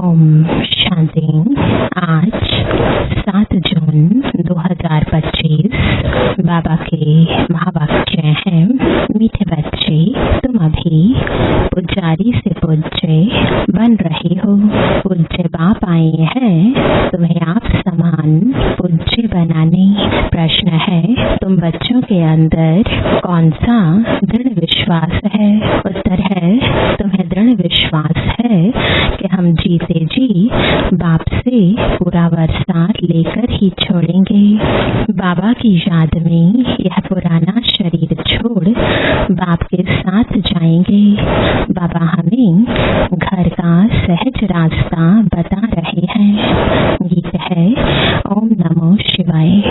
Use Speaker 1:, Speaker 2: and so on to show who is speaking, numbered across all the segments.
Speaker 1: ओम शांति। आज 7 जून 2025 बाबा के महावाक्य हैं। मीठे बच्चे, तुम अभी पुजारी से पूज्य बन रहे हो। पूज्य बाप आए हैं तुम्हें आप समान पूज्य बनाने। प्रश्न है, तुम बच्चों के अंदर कौन सा दृढ़ विश्वास है? उत्तर है, तुम्हें दृढ़ विश्वास है कि हम जीते जी बाप से पूरा वर्षा लेकर ही छोड़ेंगे। बाबा की याद में यह पुराना शरीर छोड़ बाप के साथ जाएंगे। बाबा हमें घर का सहज रास्ता बता रहे हैं। गीत है ओम नमो शिवाय।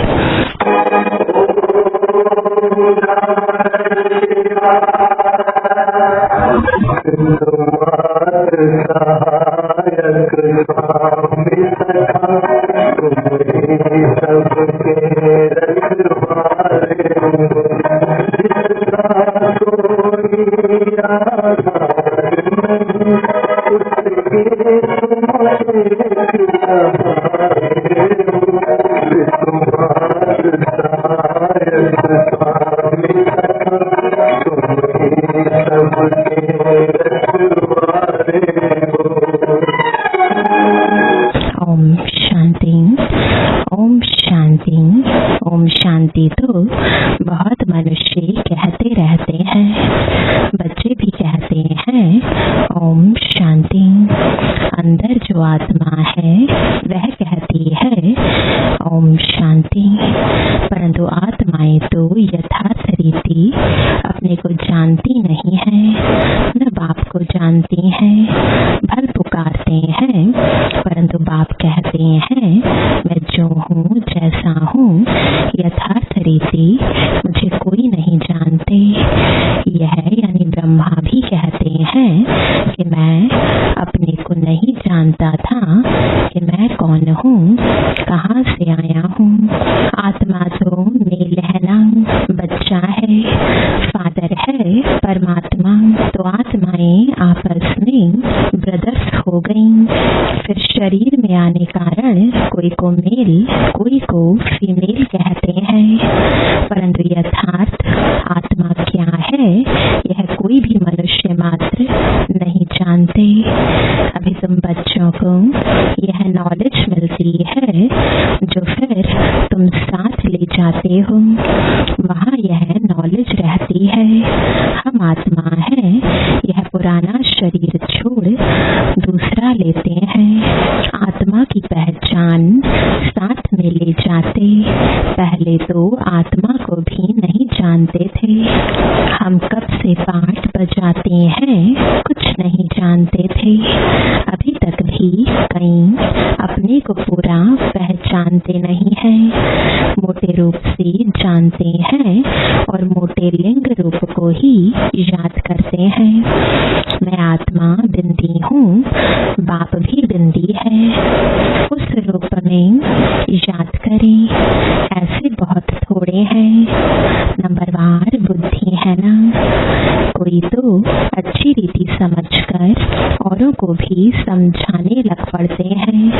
Speaker 1: ओम शांति। ओम शांति। ओम शांति तो बहुत मनुष्य कहते रहते हैं, बच्चे भी कहते हैं ओम शांति। अंदर जो आत्मा है वह कहती है ओम शांति, परंतु आत्माएं तो यथार्थ रीति अपने को जानती नहीं है, न बाप को जानती हैं। भल पुकारते हैं परंतु बाप कहते हैं मैं जो हूँ जैसा हूँ यथार्थ रीति मुझे कोई नहीं जानते। यह यानी ब्रह्मा भी कहते हैं कि मैं अपने को नहीं जानता था कि मैं कौन हूँ, कहाँ से आया हूँ। आत्मा तो नीलहना बच्चा है, फादर है परमात्मा। तो आत्माएं आपस में ब्रदर्स हो गईं। फिर शरीर में आने कारण कोई को मेल कोई को फीमेल कहते हैं, परंतु यथार्थ आत्मा क्या है यह कोई भी मनुष्य मात्र नहीं जानते। अभी तुम बच्चों को यह नॉलेज मिलती है जो फिर तुम साथ ले जाते हो, वहाँ यह नॉलेज रहती है। हम आत्मा है, यह पुराना शरीर छोड़ दूसरा लेते हैं। आत्मा की पहचान साथ में ले जाते। पहले तो आत्मा को भी नहीं जानते थे। हम कब से पाठ बजाते हैं कुछ नहीं जानते थे। अभी तक भी कई अपने को पूरा पहचानते नहीं हैं। मोटे रूप से जानते हैं और मोटे लिंग रूप को ही याद करते हैं। मैं आत्मा बिंदी हूँ, बाप भी बिंदी है। उस रूप में याद करें। ऐसे बहुत थोड़े हैं, नंबरवार बुद्धि है ना। कोई तो अच्छी रीति समझकर औरों को भी समझाने लग पड़ते हैं।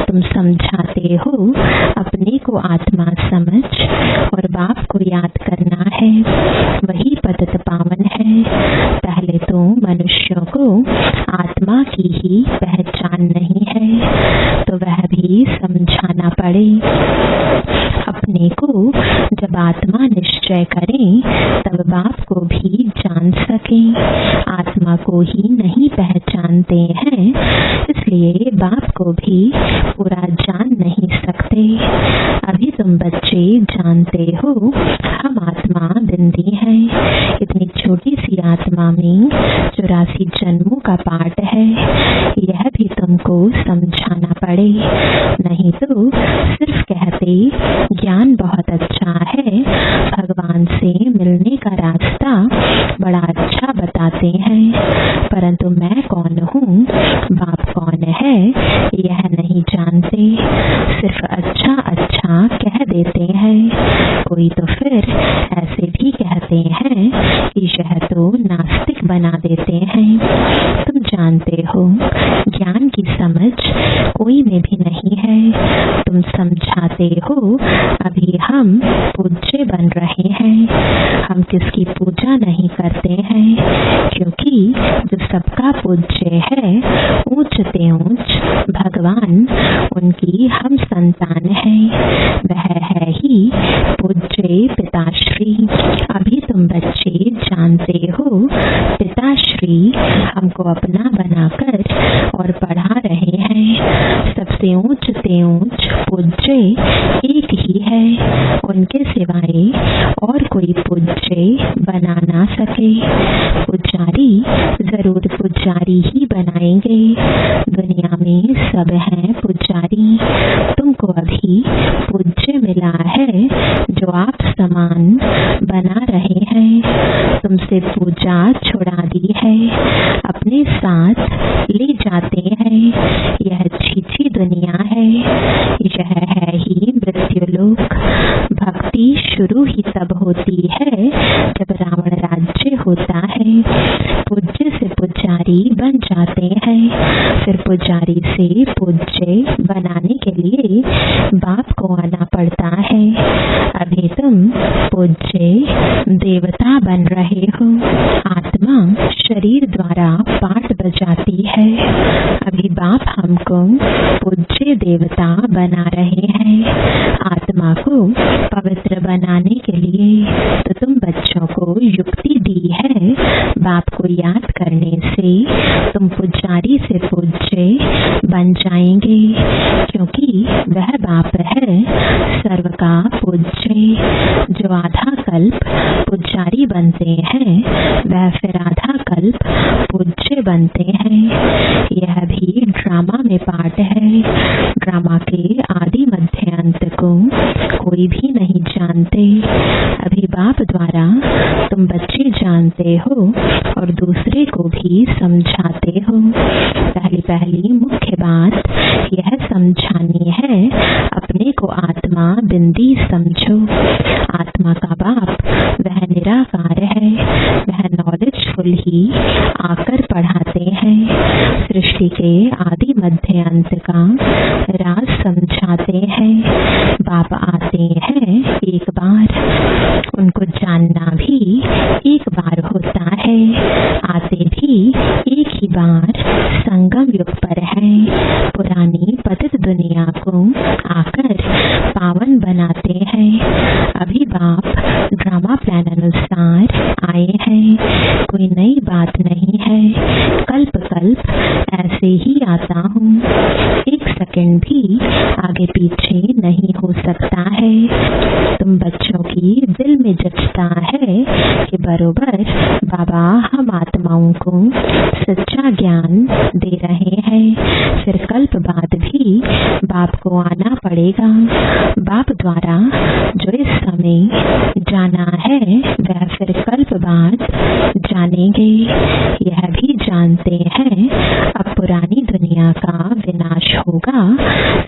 Speaker 1: तुम समझाते हो अपने को आत्मा समझ और बाप को याद करना है, वही पतित पावन है। पहले तो मनुष्यों को आत्मा की ही पहचान नहीं है, तो वह भी समझाना पड़े। अपने को जब आत्मा निश्चय करें तब बाप को भी जान सके। आत्मा को ही नहीं पहचानते हैं, इसलिए बाप को भी पूरा जान नहीं सकते। अभी तुम बच्चे जानते हो हम आत्मा बिंदी है। इतनी छोटी सी आत्मा में 84 जन्मों का पाठ है। यह भी तुमको समझाना पड़े, नहीं तो सिर्फ कहते ज्ञान बहुत अच्छा है, भगवान से मिलने का रास्ता बड़ा अच्छा बताते हैं, परंतु मैं कौन हूँ बाप कौन है यह नहीं जानते। सिर्फ अच्छा अच्छा कह देते हैं। कोई तो फिर ऐसे भी कहते हैं कि यह तो नास्तिक बना देते हैं। तुम जानते हो ज्ञान की समझ कोई में भी नहीं है। तुम समझाते हो अभी हम पूज्य बन रहे हैं। हम किसकी पूजा नहीं करते हैं, क्योंकि जो सबका पूज्य है, ऊंच से ऊंच भगवान, उनकी हम संतान हैं। वह है ही पूज्य पिताश्री। अभी तुम बच्चे जानते हो पिताश्री हमको अपना बनाकर और पढ़ा रहे हैं। सबसे ऊंच से ऊंच पूज्य एक ही है, उनके सिवाय और कोई पूज्य बना ना सके। पुजारी जरूर पुजारी ही बनाएंगे। दुनिया में सब हैं पुजारी। तुमको अभी पूज्य मिला है जो आप समान बना रहे हैं। तुमसे पूजा छुड़ा दी है, अपने साथ ले जाते हैं। यह छीछी दुनिया है, यह है ही मृत्युलोक। भक्ति शुरू ही तब होती है जब रावण राज्य होता है। पूज्य से पुजारी बन जाते हैं, फिर पुजारी से पूज्य बनाने के लिए बाप को आना पड़ता है। अभी तुम पूज्य देवता बन रहे हो। आत्मा शरीर द्वारा पाठ बजाती है। अभी बाप हमको पूज्य देवता बना रहे हैं। आत्मा को पवित्र बनाने के लिए तो तुम बच्चों को युक्ति दी है। बाप को याद करने से तुम पुजारी से पूज्य बन जाएंगे, क्योंकि वह बाप है सर्व का पूज्य। जो आधा कल्प पुजारी बनते हैं, वह फिर आधा कल्प पूज्य बनते हैं। यह भी ड्रामा में पार्ट है। ड्रामा के आदि मध्य अंत को कोई भी नहीं जानते। अभी बाप द्वारा तुम बच्चे जानते हो और दूसरे को भी समझाते हो। पहली मुख्य बात यह समझानी है, अपने को आत्मा बिंदी समझो। आत्मा का बाप वह निराकार है, वह नॉलेजफुल ही आकर पढ़ाते हैं। सृष्टि के आदि मध्य अंत का राज समझाते हैं। बाप आते हैं एक बार, उनको जानना भी एक बार होता है। आते भी एक ही बार संगम युग पर है। पुरानी पतित दुनिया को आकर पावन बनाते हैं। अभी बाप ड्रामा प्लान अनुसार आए हैं, कोई नई बात नहीं है। कल्प कल्प ऐसे ही आता हूँ, एक सेकंड भी आगे पीछे नहीं हो सकता है। तुम बच्चों की दिल में जचता है कि बरोबर बाबा हम आत्माओं को सच्चा ज्ञान दे रहे हैं। फिर कल्प बाद भी बाप को आना पड़ेगा। बाप द्वारा जो इस समय जाना है, वह फिर कल्प बाद जानेंगे। यह भी जानते हैं अब पुरानी दुनिया का विनाश होगा,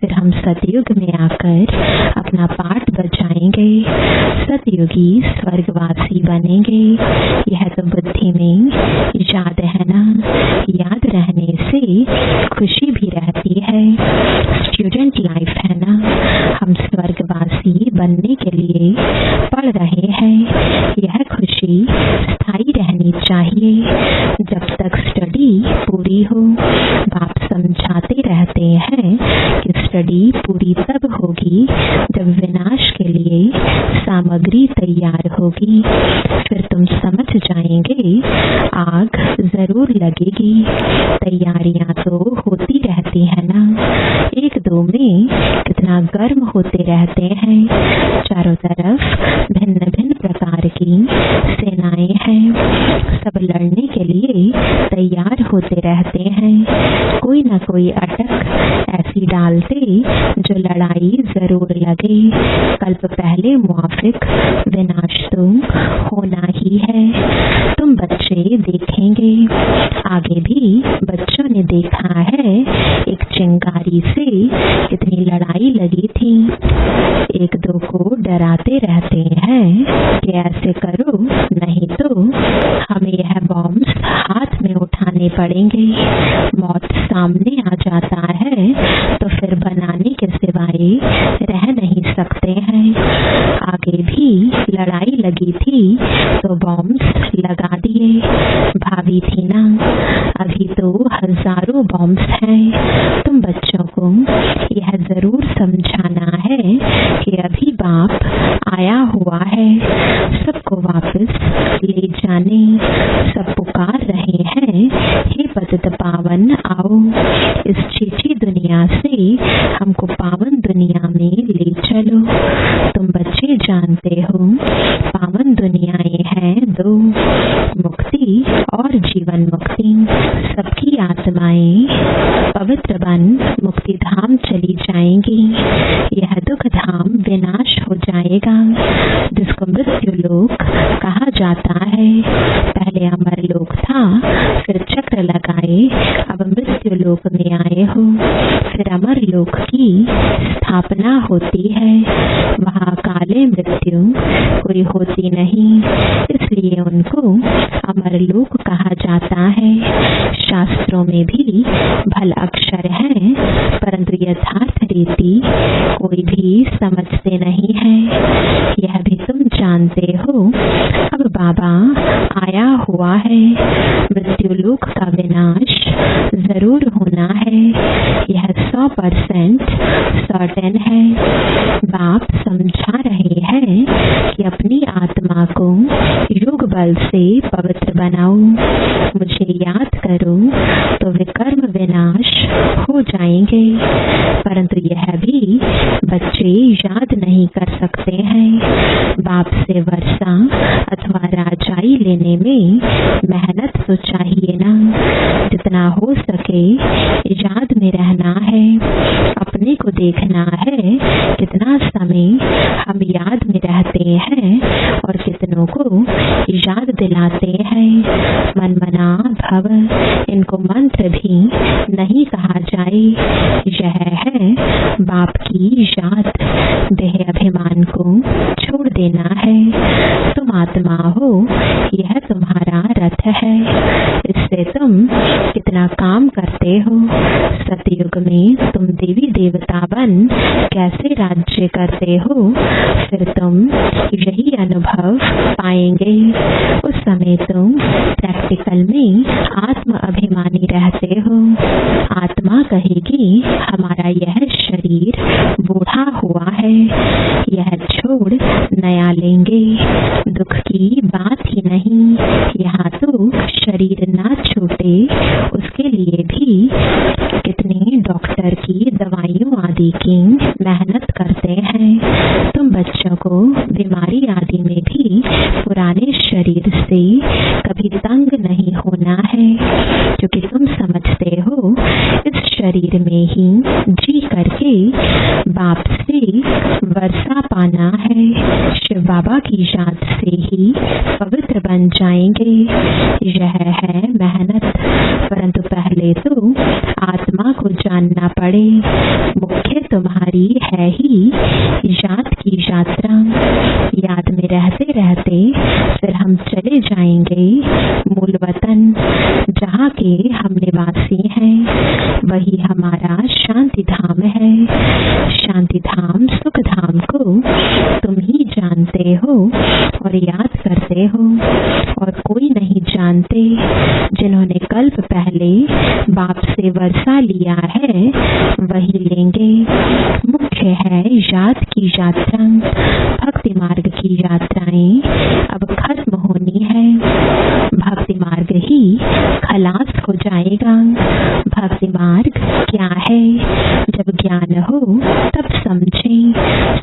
Speaker 1: फिर हम सतयुग में आकर अपना पाठ बजाएंगे। सतयुगी स्वर्गवासी बनेंगे। यह तो बुद्धि में याद है ना। याद रहने से खुशी भी रहती है। स्टूडेंट लाइफ है ना। हम स्वर्गवासी बनने के लिए पढ़ रहे हैं। यह खुशी स्थायी रहनी चाहिए जब तक स्टडी पूरी हो। बाप समझाते रहते हैं कि स्टडी पूरी तब होगी जब विनाश के लिए सामग्री तैयार होगी। फिर तुम समझ जाएंगे आग जरूर लगेगी। तैयारियां तो होती रहती है ना। एक दो में कितना गर्म होते रहते हैं। चारों तरफ भिन्न भिन्न प्रकार की सेनाएं हैं। सब लड़ने के लिए तैयार होते रहते हैं। कोई न कोई अटक ऐसी भी डालते जो लड़ाई जरूर लगे। कल्प पहले मुआफिक विनाश तो होना ही है। तुम बच्चे देखेंगे, आगे भी बच्चों ने देखा है, एक चिंगारी से कितनी लड़ाई लगी थी। एक दो को डराते रहते हैं कि ऐसे करो नहीं तो हमें यह बॉम्ब्स हाथ में उठाने पड़ेंगे। मौत सामने आ जाता है तो फिर बनाने के सिवाय रह नहीं सकते हैं। आगे भी लड़ाई लगी थी तो बॉम्ब्स लगा दिए, भाभी थी ना। अभी तो हजारों बॉम्ब्स हैं। तुम बच्चों को यह जरूर समझाना है कि अभी बाप आया हुआ है सबको वापस ले जाने। सब पुकार रहे हैं, हे पतित पावन आओ, इस चीची दुनिया से हमको पावन दुनिया में ले चलो। तुम बच्चे जानते हो पावन दुनियाएं हैं दो, मुक्ति और जीवन मुक्ति। सबकी आत्माएं पवित्र बन मुक्ति धाम चली जाएंगी। यह दुख धाम विनाश हो जाएगा जिसको मृत्यु लोक कहा जाता है। पहले अमर लोक था, फिर चक्र लगाए अब मृत्यु लोक में आए हो। फिर अमर लोक की स्थापना होती है। वहाँ काले मृत्यु कोई होती नहीं, इसलिए उनको अमर लोक कहा जाता है। शास्त्रों में भी भल अक्षर हैं, परंतु यथार्थ रीति कोई भी समझते नहीं है। यह भी तुम जानते हो अब बाबा आया हुआ है। मृत्यु लोक का विनाश जरूर होना है, यह 100% सर्टेन है। बाप समझा रहे हैं कि अपनी आत्मा को योग बल से पवित्र बनाओ, मुझे याद करो तो विकर्म विनाश हो जाएंगे। परंतु यह भी बच्चे याद नहीं कर सकते हैं। बाप से वर्षा अथवा राजाई लेने में मेहनत तो चाहिए ना। जितना हो सके याद में रहना है, अपने को देखना है कितना समय हम याद में रहते हैं और कितनों को याद दिलाते हैं। मन मना भव, इनको मंत्र भी नहीं कहा जाए। यह है बाप की याद। देह अभिमान को छोड़ देना है। तुम आत्मा हो, यह तुम्हारा रथ है। इससे तुम कितना काम करते हो। सतयुग में तुम देवी देवता बन कैसे राज्य करते हो, फिर तुम यही अनुभव पाएंगे। उस समय तुम प्रैक्टिकल में आत्म अभिमानी रहते हो। आत्मा कहेगी हमारा यह शरीर बूढ़ा हुआ है, यह छोड़ नया लेंगे। दुख की बात ही नहीं, यहाँ तो शरीर ना छूटे उसके लिए भी कितने डॉक्टर की दवाइयों आदि की मेहनत करते हैं। तुम बच्चों को बीमारी आदि में भी पुराने शरीर से कभी तंग नहीं होना है, क्योंकि तुम समझते हो इस शरीर में ही जी करके बाप से वर्षा पाना है। शिव बाबा की याद से ही पवित्र बन जाएंगे। यह है मेहनत, परंतु पहले तो आत्मा को जानना पड़े। मुख्य तुम्हारी है ही याद की यात्रा। याद में रहते रहते फिर हम चले जाएंगे मूल वतन, जहाँ के हम निवासी हैं। वही हमारा शांति धाम है। शांति धाम सुख धाम को तुम ही जानते हो और याद करते हो, और कोई नहीं जानते। जिन्होंने कल्प पहले बाप से वर्षा लिया है वही लेंगे। मुख्य है याद की यात्रा। भक्ति मार्ग की यात्राएं अब खत्म होनी है। भक्ति मार्ग ही खलास हो जाएगा। भक्ति मार्ग क्या है? जब ज्ञान हो तब समझें।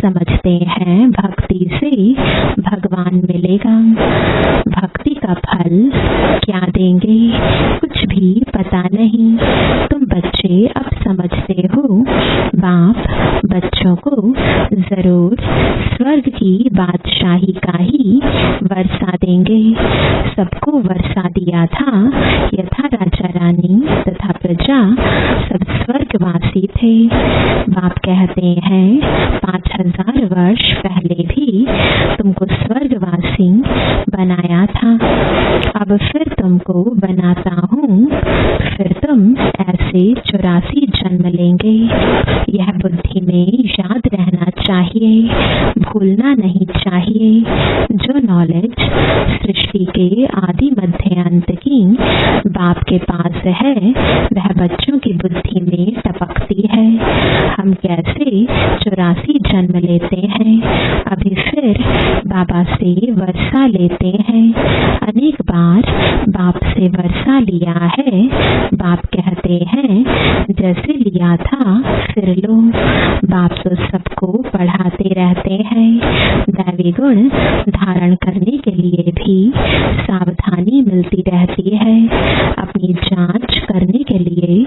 Speaker 1: समझते हैं भक्ति से भगवान मिलेगा। भक्ति का फल क्या देंगे कुछ भी पता नहीं। तुम बच्चे अब समझते हो बाप बच्चों को जरूर स्वर्ग की बादशाही का ही वर्षा देंगे। सबको वर्षा दिया था यथा राजा रानी तथा प्रजा सब स्वर्गवासी थे। बाप कहते हैं 5000 वर्ष पहले भी तुमको स्वर्गवासी बनाया था, अब फिर तुमको बनाता हूँ, फिर तुम ऐसे 84 जन्म लेंगे। यह बुद्धि में याद रहना चाहिए, भूलना नहीं चाहिए। जो नॉलेज सृष्टि के आदि मध्य अंत की बाप के पास है वह बच्चों की बुद्धि में टपकती है। हम कैसे 84 जन्म लेते हैं, अभी फिर बाबा से वर्षा लेते हैं। अनेक बार बाप से वर्षा लिया है। बाप कहते हैं जैसे लिया था फिर लो। बाप तो सबको पढ़ाते रहते हैं। दैवी गुण धारण करने के लिए भी सावधानी मिलती रहती है। अपनी जांच करने के लिए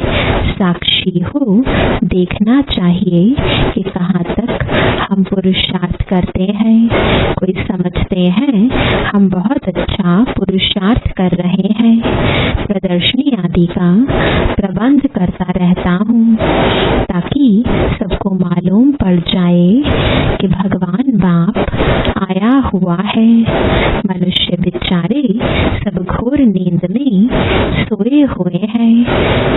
Speaker 1: साक्षी हो देखना चाहिए कि कहाँ तक हम पुरुषार्थ करते हैं। कोई समझते हैं हम बहुत अच्छा पुरुषार्थ कर रहे हैं। प्रदर्शनी आदि का प्रबंध करता रहता हूँ ताकि सबको मालूम पड़ जाए कि भगवान बाप आया हुआ है। मनुष्य बेचारे सब घोर नींद में सोए हुए हैं।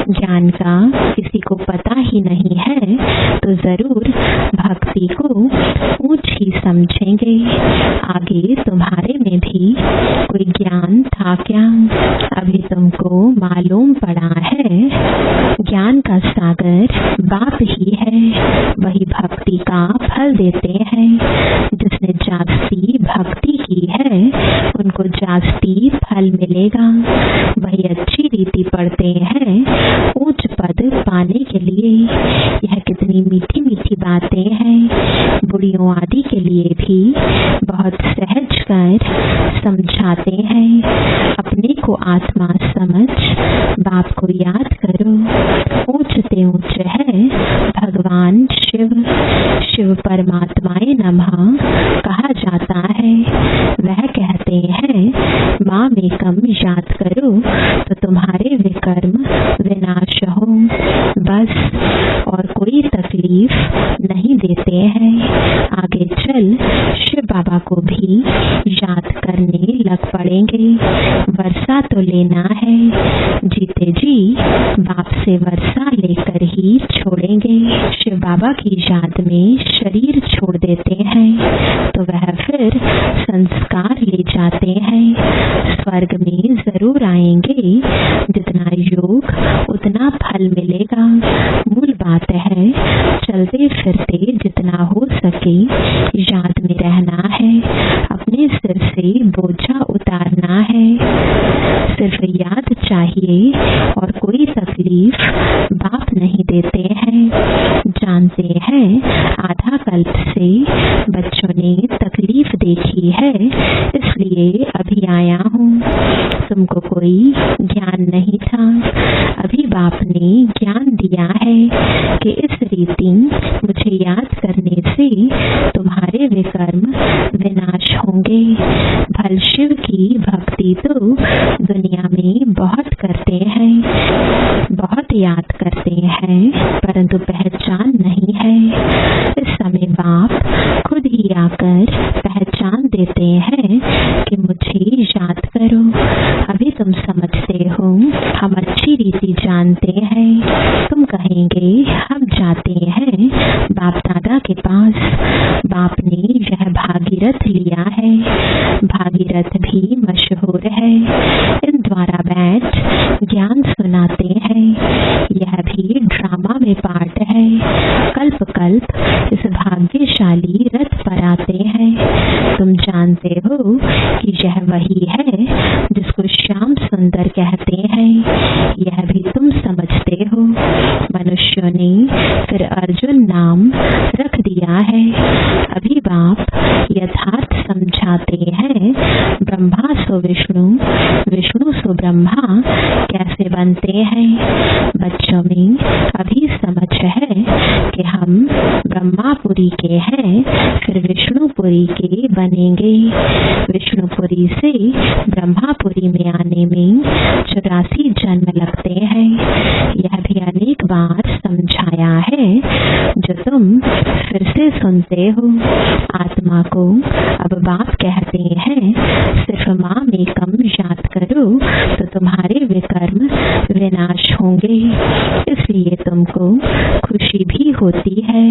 Speaker 1: ज्ञान का किसी को पता ही नहीं है तो जरूर भक्ति को ऊंच ही समझेंगे। आगे तुम्हारे में भी कोई ज्ञान था क्या? अभी तुमको मालूम पड़ा है ज्ञान का सागर बाप ही है। वही भक्ति का फल देते हैं। जिसने जास्ती भक्ति की है उनको जास्ती फल मिलेगा। वही अच्छी रीति पढ़ते हैं उच्च पद पाने के लिए। यह कितनी मीठी मीठी बातें हैं। बुढ़ियों आदि के लिए भी बहुत सहज कर समझाते हैं। अपने को आत्मा समझ बाप को याद करो। ऊंचते ऊंच है भगवान शिव, शिव परमात्माए नमः कहा जाता है। वह कहते हैं माँ में कम याद करो तो तुम्हारे विकर्म विनाश हो। बस और कोई तकलीफ नहीं देते हैं। आगे चल शिव बाबा को भी याद करने लग पड़ेंगे। वर्षा तो लेना है। जीते जी बाप से वर्षा लेकर ही छोड़ेंगे। शिव बाबा की याद में शरीर छोड़ देते हैं तो वह फिर संस्कार ले जाते हैं। स्वर्ग में जरूर आएंगे। जितना योग उतना फल मिलेगा। मूल बात है चलते फिरते जितना हो सके याद में रहना है। अपने सिर से बोझा उतारना है। सिर्फ याद चाहिए और कोई तकलीफ बाप नहीं देते हैं। जानते हैं आधा कल्प से बच्चों ने तकलीफ देखी है इसलिए अभी आया हूँ। तुमको कोई ज्ञान नहीं था। अभी बाप ने ज्ञान दिया है कि इस रीति मुझे याद करने से तुम्हारे विकर्म विनाश होंगे। भल शिव की भक्ति तो दुनिया में बहुत करते हैं, बहुत याद करते हैं परंतु पहचान नहीं है। इस समय बाप खुद ही आकर पहचान देते हैं कि मुझे याद करो। अभी तुम समझते हो हम अच्छी रीति जानते हैं। तुम कहेंगे हम जाते हैं बाप दादा के पास। बाप ने यह भागीरथ लिया है। भागीरथ भी मशहूर है। इन द्वारा बैठ ज्ञान सुनाते हैं। यह भी ड्रामा में पार्ट है। कल्प कल्प इस भाग्यशाली रथ पर आते हैं। तुम जानते हो कि यह वही है जिसको श्याम सुंदर कहते हैं। यह भी तुम समझते हो। मनुष्यों ने फिर अर्जुन नाम रख दिया है। अभी बाप यथार्थ समझाते हैं। ब्रह्मा सो विष्णु, विष्णु सो ब्रह्मा कैसे बनते हैं। बच्चों में अभी समझ सोच है कि हम ब्रह्मापुरी के हैं, फिर विष्णुपुरी के बनेंगे। विष्णुपुरी से ब्रह्मापुरी में आने में 84 जन्म लगते हैं। यह भी अनेक बार समझाया है, जो तुम फिर से सुनते हो। आत्मा को अब बाप कहते हैं, सिर्फ माम एकम याद करो तो तुम्हारे विकर्म विनाश होंगे। इसलिए तुमको खुशी भी होती है।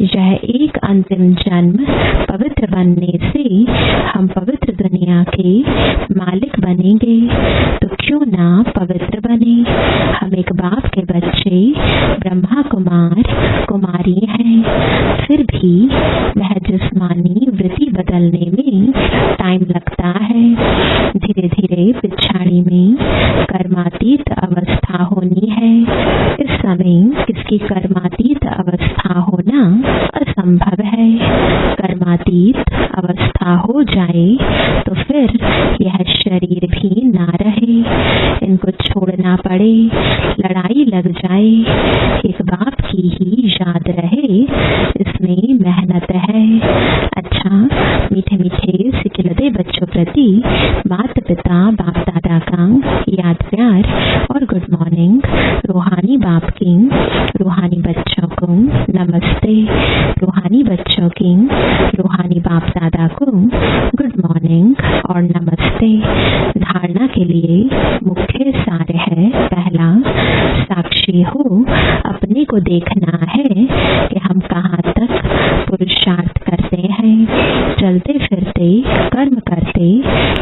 Speaker 1: यह एक अंतिम जन्म पवित्र बनने से हम पवित्र दुनिया के मालिक बनेंगे, तो क्यों ना पवित्र बने। हम एक बाप के बच्चे ब्रह्मा कुमार कुमारी हैं, फिर भी वह जिस्मानी वृत्ति बदलने में टाइम लगता है। धीरे धीरे पिछाड़ी में कर्मातीत अवस्था होनी है। इस समय इसकी कर्मातीत अवस्था होना असंभव है। कर्मातीत अवस्था हो जाए तो फिर यह शरीर भी ना रहे, इनको छोड़ना पड़े, लड़ाई लग जाए, एक बाप की ही याद रहे, इसमें मेहनत है। अच्छा, मीठे मीठे सिखिलते बच्चों प्रति माता पिता बाप दादा का याद प्यार और गुड मॉर्निंग। रूहानी बाप की रूहानी बच्चों को नमस्ते। रूहानी बच्चों की रूहानी बाप दादा को गुड मॉर्निंग और नमस्ते। धारणा के लिए मुख्य सार है, पहला, साक्षी हो, अपने को देखना है कि हम कहाँ तक पुरुषार्थ करते हैं, चलते फिरते कर्म करते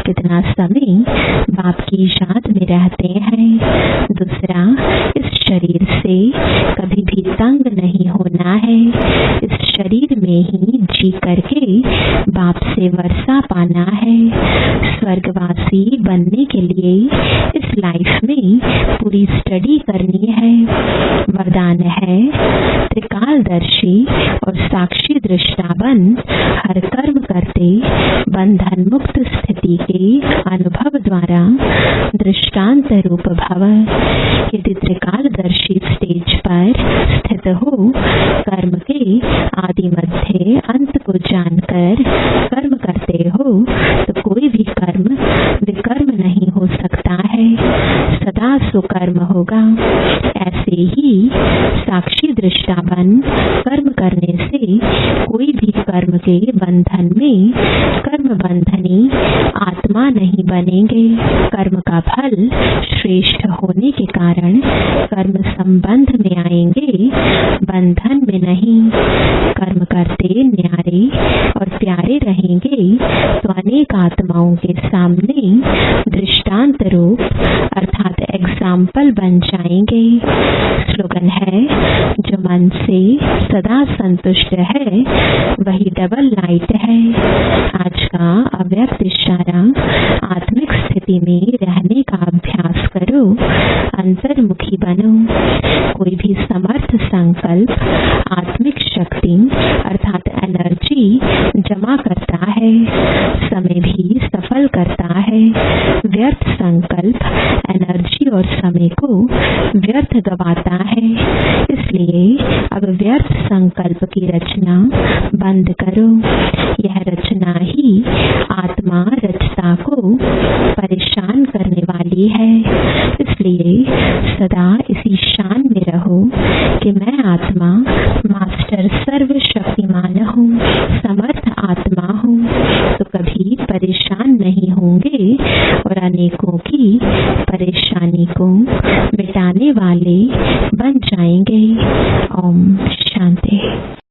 Speaker 1: कितना समय बाप की याद में रहते हैं। दूसरा, इस शरीर से कभी भी तंग नहीं होना है, इस शरीर में ही जी करके बाप से वर्षा पाना है। स्वर्गवासी बनने के लिए इस लाइफ में पूरी स्टडी करनी है। वरदान है, त्रिकालदर्शी और साक्षी दृष्टा बन हर कर्म करते बंधन मुक्त स्थिति के अनुभव द्वारा दृष्टांत रूप भव। यदि त्रिकालदर्शी स्टेज पर स्थित हो, कर्म के आदि मध्य अंत को जानकर कर्म करते हो, तो कोई भी कर्म विकर्म नहीं हो सकता है, सदा सुकर्म होगा। ऐसे ही साक्षी दृष्टा बन कर्म करने से कोई भी कर्म के बंधन में कर्म बंधनी आत्मा नहीं बनेंगे। कर्म का फल श्रेष्ठ होने के कारण कर्म संबंध में आएंगे, बंधन में नहीं। कर्म करते न्यारे और प्यारे रहेंगे तो अनेक आत्माओं के सामने दृष्टांत रूप अर्थात एग्जाम्पल बन जाएंगे। स्लोगन है, जो मन से सदा संतुष्ट है वही डबल लाइट है। आज का अव्यक्त इशारा, आत्मिक स्थिति में रहने का अभ्यास करो, अंतर्मुखी बनो। कोई भी समर्थ संकल्प आत्मिक शक्ति अर्थात एनर्जी जमा करता है, समय भी सफल करता है। व्यर्थ संकल्प एनर्जी और समय को व्यर्थ गवाता है। इसलिए अब व्यर्थ संकल्प की रचना बंद करो। यह रचना ही आत्मा रचता को परेशान करने वाली है। इसलिए सदा इसी शान में रहो कि मैं आत्मा मास्टर सर्वशक्तिमान हूँ, समर्थ आत्मा हूँ, तो कभी परेशान नहीं होंगे और अनेकों की परेशानी को मिटाने वाले बन जाएंगे। ओम